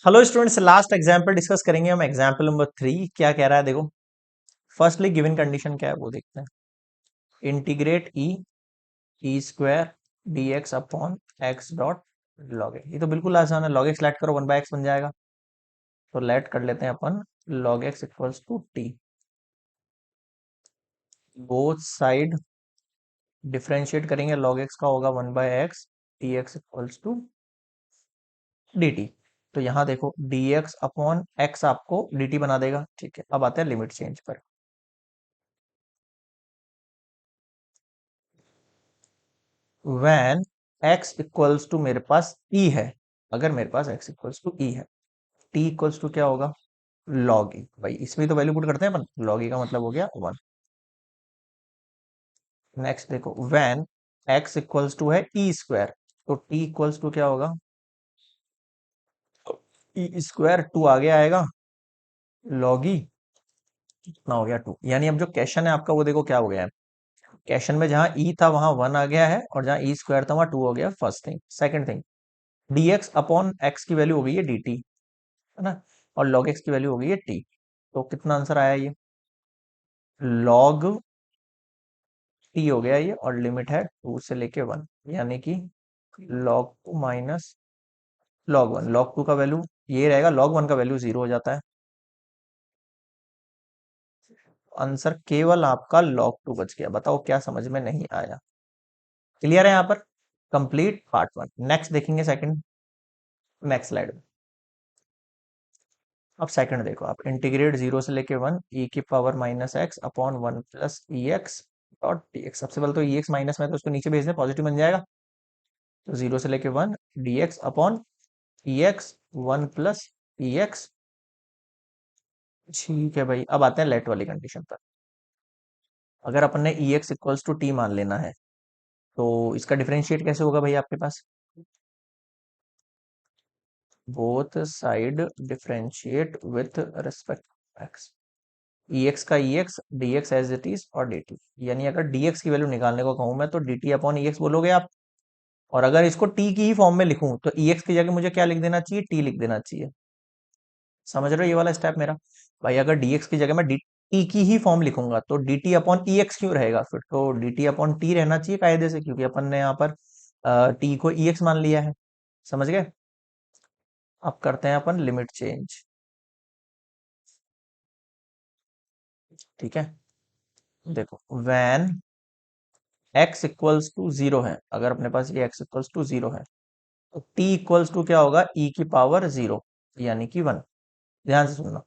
Hello students, last example discuss करेंगे हम। Example number 3 क्या कह रहा है, देखो। फर्स्टली गिवन कंडीशन क्या है वो देखते हैं। Integrate e square d x upon x dot log x. ये तो बिल्कुल आसान है, लॉग एक्स लेट करो 1/x बन जाएगा। तो लेट कर लेते हैं अपन log x equals to t. Both side differentiate करेंगे, लॉग एक्स का होगा 1/x, d x equals to d t. तो यहाँ देखो डी एक्स अपॉन एक्स आपको डी टी बना देगा। ठीक है, अब आते हैं लिमिट चेंज पर। वैन एक्स इक्वल्स टू मेरे पास ई है, अगर मेरे पास एक्स इक्वल्स टू ई है, टी इक्वल्स टू क्या होगा, लॉग ई। भाई इसमें तो वैल्यू पुट करते हैं अपन, लॉग ई का मतलब हो गया 1। नेक्स्ट देखो, वैन एक्स इक्वल्स टू है ई स्क्वायर, तो टी इक्वल्स टू क्या होगा, ई स्क्वायर 2 आगे आएगा, लॉग ई कितना हो गया 2। यानी अब जो क्वेश्चन है आपका वो देखो क्या हो गया है। क्वेश्चन में जहां ई था वहां 1 आ गया है, और जहां ई स्क्वायर था वहां 2 हो गया। First thing. Second thing, dx upon x की वैल्यू हो गई है dt, है ना, और log x की वैल्यू हो गई है t। तो कितना आंसर आया ये, log t हो गया ये, और लिमिट है 2 से लेके 1, यानी कि log 2 माइनस log 1। log 2 का वैल्यू ये रहेगा, log 1 का वैल्यू 0 हो जाता है। आंसर केवल आपका log 2 बच गया। बताओ क्या समझ में नहीं आया। क्लियर है यहाँ पर, कंप्लीट पार्ट 1। नेक्स्ट देखेंगे सेकंड, नेक्स्ट स्लाइड में। अब सेकंड देखो आप, इंटीग्रेट 0 से लेके 1 ई की power minus x upon 1 plus e x dot d x. सबसे पहले तो ई एक्स माइनस में, तो उसको नीचे भेज दें, पॉजिटिव बन जाएगा। तो 0 से लेके 1 डी एक्स अपॉन ई एक्स 1 प्लस ई एक्स। ठीक है भाई, अब आते हैं लेट वाली कंडीशन पर। अगर अपन ने ई एक्स इक्वल्स टू टी मान लेना है, तो इसका डिफरेंशिएट कैसे होगा भाई आपके पास, both side differentiate with respect x. E x का e x, d x as it is, और डी टी। यानी अगर डी एक्स की वैल्यू निकालने को कहूं मैं, तो डी टी अपॉन ई एक्स बोलोगे आप। और अगर इसको टी की ही फॉर्म में लिखूं, तो ई एक्स की जगह मुझे क्या लिख देना चाहिए, टी लिख देना चाहिए। समझ रहे हो ये वाला स्टेप मेरा। भाई अगर डी एक्स की जगह मैं डी टी की ही फॉर्म लिखूंगा, तो डी टी अपॉन ई एक्स क्यों रहेगा, फिर तो डी टी अपॉन टी रहना चाहिए कायदे से, क्योंकि अपन ने यहाँ पर टी को ई एक्स मान लिया है। समझ गए। अब करते हैं अपन लिमिट चेंज। ठीक है, देखो वैन एक्स इक्वल्स टू 0 है, अगर अपने पास ये एक्स इक्वल्स टू 0 है, तो t इक्वल्स टू क्या होगा, e की पावर 0, यानी कि 1। ध्यान से सुनना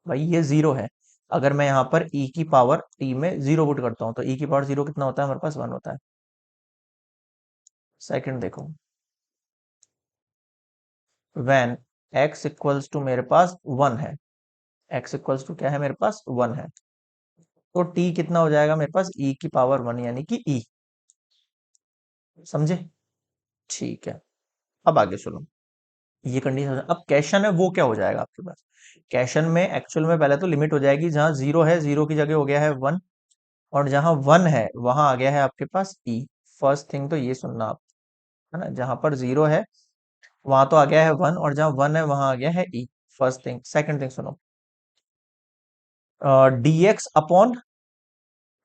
भाई, ये 0 है। अगर मैं यहाँ पर e की पावर t में 0 पुट करता हूँ, तो e की पावर 0 कितना होता है हमारे पास, 1 होता है। सेकंड देखो, व्हेन x इक्वल्स टू मेरे पास 1 है, x इक्वल्स टू क्या है मेरे पास 1 है, तो t कितना हो जाएगा मेरे पास, e की पावर 1, यानी कि e। समझे। ठीक है, अब आगे सुनो। ये कंडीशन, अब क्वेश्चन है वो क्या हो जाएगा आपके पास। क्वेश्चन में एक्चुअल में पहले तो लिमिट हो जाएगी, जहां 0 है 0 की जगह हो गया है 1, और जहां 1 है वहां आ गया है आपके पास ई। फर्स्ट थिंग तो ये सुनना आप, है ना, जहां पर 0 है वहां तो आ गया है 1, और जहां 1 है वहां आ गया है e. First thing. Second thing सुनो, dx अपॉन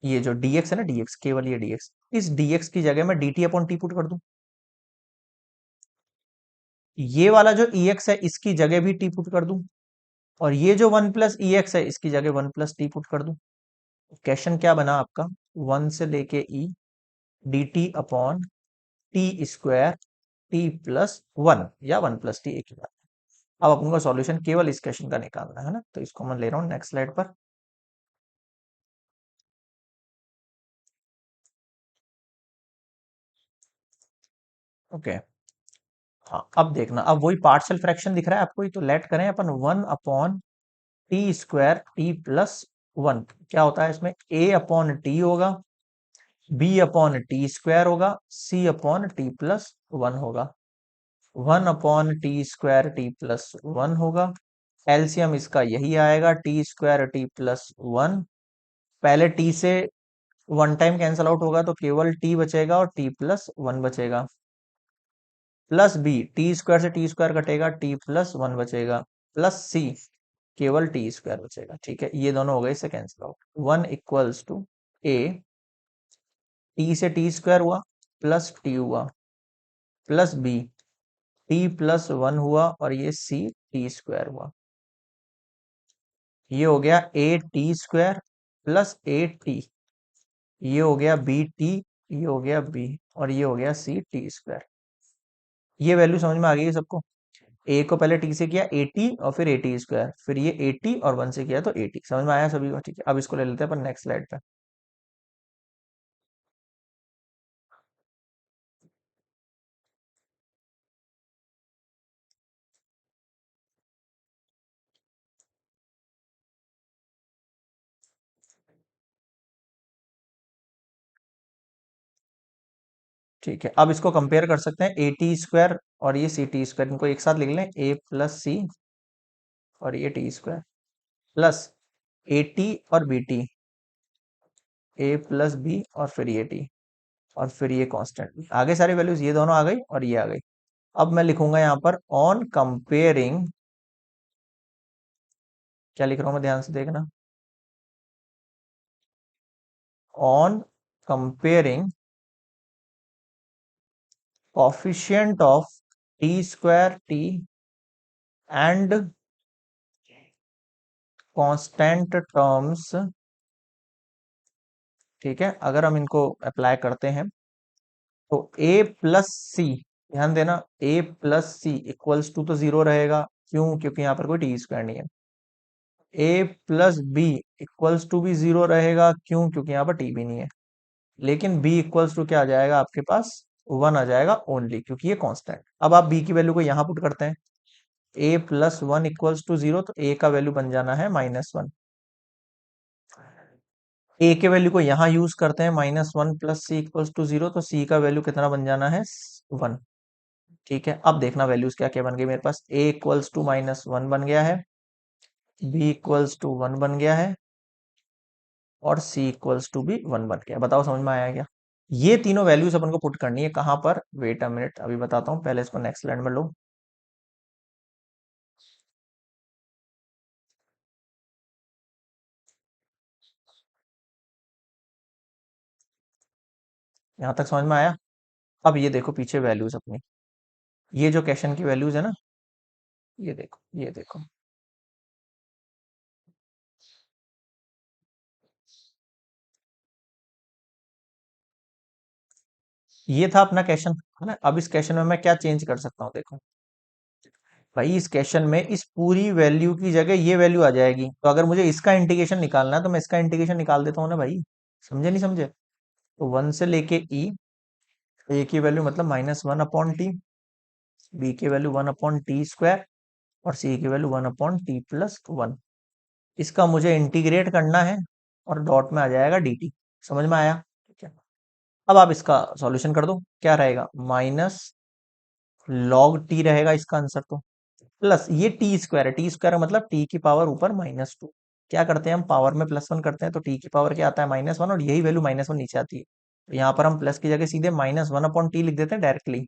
ये जो dx है ना, dx केवल ये dx, इस dx की जगह मैं dt अपॉन टी पुट कर दूं। ये वाला जो ex है इसकी जगह भी टी पुट कर दूं, और ये जो 1 प्लस ई एक्स है इसकी जगह 1 प्लस टी पुट कर दूं। क्वेश्चन क्या बना आपका, 1 से लेके E D T upon T square T plus 1, या 1 प्लस टी, एक ही बात है। अब अपन को सॉल्यूशन केवल इस क्वेश्चन का निकालना है ना, तो इसको मैं ले रहा हूँ नेक्स्ट स्लाइड पर। ओके, हाँ अब देखना, अब वही पार्शियल फ्रैक्शन दिख रहा है आपको, तो लेट करें अपन 1 upon T square T plus 1। क्या होता है इसमें, ए अपॉन टी होगा, बी अपॉन टी स्क्वायर होगा, सी अपॉन टी प्लस 1 होगा। 1 upon T square T plus 1 होगा, एलसीएम इसका यही आएगा, टी स्क्वायर टी प्लस 1। पहले टी से 1 टाइम कैंसल आउट होगा, तो केवल टी बचेगा और टी प्लस 1 बचेगा। प्लस बी, टी स्क्वायर से टी स्क्वायर कटेगा, टी प्लस वन बचेगा, प्लस सी, केवल टी स्क्वायर बचेगा। ठीक है, ये दोनों हो गए, इससे cancel out. One equals to a, t से टी स्क्वायर हुआ, प्लस टी हुआ, plus b, t plus one हुआ, और ये सी टी स्क्वायर हुआ। ये हो गया A T square plus A T, ये हो गया बी टी, ये हो गया बी, और ये हो गया सी टी स्क्वायर। ये वैल्यू समझ में आ गई सबको? ए को पहले टी से किया 80 और फिर 80 स्क्वायर, फिर ये 80 और 1 से किया तो 80। समझ में आया सभी को? ठीक है, अब इसको ले लेते हैं अपन नेक्स्ट स्लाइड पे। ठीक है, अब इसको कंपेयर कर सकते हैं, ए टी स्क्वायर और ये सी टी स्क्वायर, इनको एक साथ लिख लें, ए प्लस सी और ये T square, plus A T और बी टी, ए प्लस बी और फिर ये टी, और फिर ये कांस्टेंट। आगे सारी वैल्यूज ये दोनों आ गई और ये आ गई। अब मैं लिखूंगा यहाँ पर ऑन कंपेयरिंग, क्या लिख रहा हूं मैं, ध्यान से देखना, on comparing coefficient of t square t and constant terms। ठीक है, अगर हम इनको अप्लाई करते हैं तो a प्लस सी, ध्यान देना, a plus c equals to तो जीरो रहेगा, क्यों? क्योंकि यहाँ पर कोई टी स्क्वायर नहीं है। a plus b equals to भी जीरो रहेगा, क्यों? क्योंकि यहाँ पर टी भी नहीं है। लेकिन b इक्वल्स टू क्या आ जाएगा आपके पास? वन आ जाएगा ओनली, क्योंकि ये कांस्टेंट। अब आप b की वैल्यू को यहाँ पुट करते हैं, A plus one equals to zero, तो ए का वैल्यू बन जाना है -1। ए के वैल्यू को यहां यूज करते हैं, -1 plus c equals to zero, तो सी का वैल्यू कितना बन जाना है? 1। ठीक है, अब देखना वैल्यूज क्या क्या बन गई मेरे पास। ए इक्वल्स टू -1 बन गया है, बी इक्वल्स टू 1 बन गया है, और सी इक्वल्स टू भी 1 बन गया। बताओ समझ में आया क्या? ये तीनों वैल्यूज अपन को पुट करनी है कहां पर? वेट अ मिनट, अभी बताता हूं, पहले इसको नेक्स्ट स्लाइड में लो। यहां तक समझ में आया? अब ये देखो पीछे वैल्यूज अपनी, ये जो क्वेश्चन की वैल्यूज है ना, ये देखो, ये देखो, ये था अपना क्वेश्चन, है ना? अब इस क्वेश्चन में मैं क्या चेंज कर सकता हूँ, देखो भाई, इस क्वेश्चन में इस पूरी वैल्यू की जगह ये वैल्यू आ जाएगी, तो अगर मुझे इसका इंटीग्रेशन निकालना है तो मैं इसका इंटीग्रेशन निकाल देता हूँ ना भाई। समझे नहीं समझे? तो 1 से लेके ई, ए की वैल्यू मतलब -1/t, बी की वैल्यू 1/t² और सी की वैल्यू 1/t+1। इसका मुझे इंटीग्रेट करना है, और डॉट में आ जाएगा dt। समझ में आया? ठीक है, अब आप इसका सॉल्यूशन कर दो, क्या रहेगा? माइनस लॉग टी रहेगा इसका आंसर, तो प्लस ये टी स्क्वायर है, टी स्क्वायर मतलब टी की पावर ऊपर -2। क्या करते हैं हम? पावर में +1 करते हैं, तो टी की पावर क्या आता है? -1, और यही वैल्यू -1 नीचे आती है, तो यहाँ पर हम प्लस की जगह सीधे -1/t लिख देते हैं डायरेक्टली।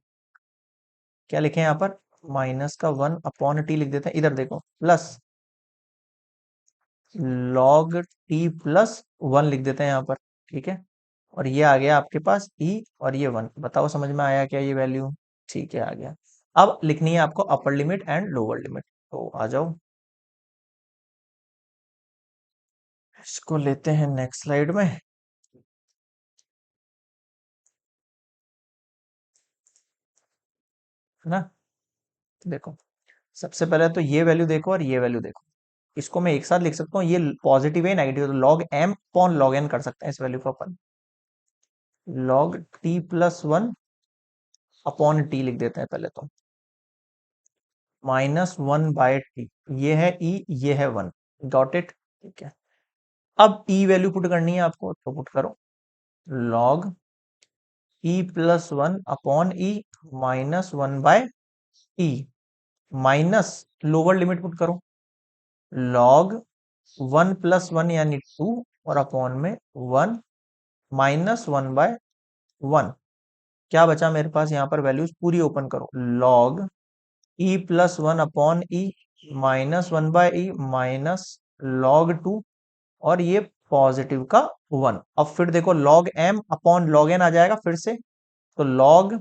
क्या लिखे यहाँ पर? माइनस का 1/t लिख देते हैं, इधर देखो, प्लस log t प्लस 1 लिख देते हैं यहाँ पर। ठीक है, और ये आ गया आपके पास e, और ये 1। बताओ समझ में आया क्या ये वैल्यू? ठीक है, आ गया। अब लिखनी है आपको upper limit and lower limit, तो आ जाओ, इसको लेते हैं नेक्स्ट स्लाइड में, है ना? देखो, सबसे पहले तो ये वैल्यू देखो और ये वैल्यू देखो, इसको मैं एक साथ लिख सकता हूँ, ये पॉजिटिव है नेगेटिव, तो log m upon log n कर सकते हैं इस वैल्यू को अपन। log t+1 अपॉन टी लिख देते हैं पहले तो, -1/t, ये है e, ये है 1। Dot it. ठीक है, अब e वैल्यू पुट करनी है आपको, तो पुट करो, log e+1/e -1/t, minus lower limit put करो, log 1+1 यानी 2, और अपॉन में 1 -1/1। क्या बचा मेरे पास यहाँ पर वैल्यूज पूरी ओपन करो, log e plus one upon e minus one by e minus log two और ये पॉजिटिव का वन। अब फिर देखो log M upon log N आ जाएगा फिर से, तो log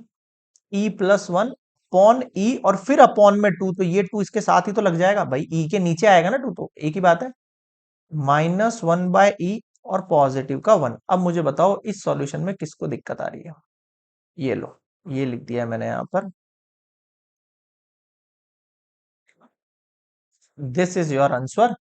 e plus one upon e और फिर अपॉन में टू, तो ये टू इसके साथ ही तो लग जाएगा भाई, ई के नीचे आएगा ना टू, तो एक ही बात है, माइनस वन बाय ई और पॉजिटिव का वन। अब मुझे बताओ इस सॉल्यूशन में किसको दिक्कत आ रही है, ये लो, ये लिख दिया है मैंने यहां पर, this is your answer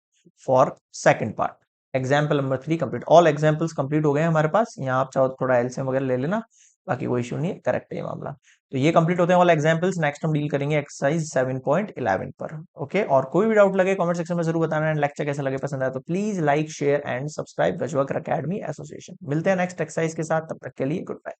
for second part. Example number 3 complete, all examples complete हो गए हैं हमारे पास, यहाँ आप चाहो तो थोड़ा एलसीएम वगैरह ले लेना, बाकी कोई इशू नहीं है, करेक्ट है ये मामला। तो ये कंप्लीट होते हैं ऑल एग्जाम्पल्स, नेक्स्ट हम डील करेंगे एक्सरसाइज 7.11 पर। ओके, और कोई भी डाउट लगे कमेंट सेक्शन में जरूर बताना, एंड लेक्चर कैसा लगे पसंद आया तो please like share and subscribe Gajwakar academy association. मिलते हैं नेक्स्ट एक्सरसाइज के साथ, तब तक के लिए गुड बाय।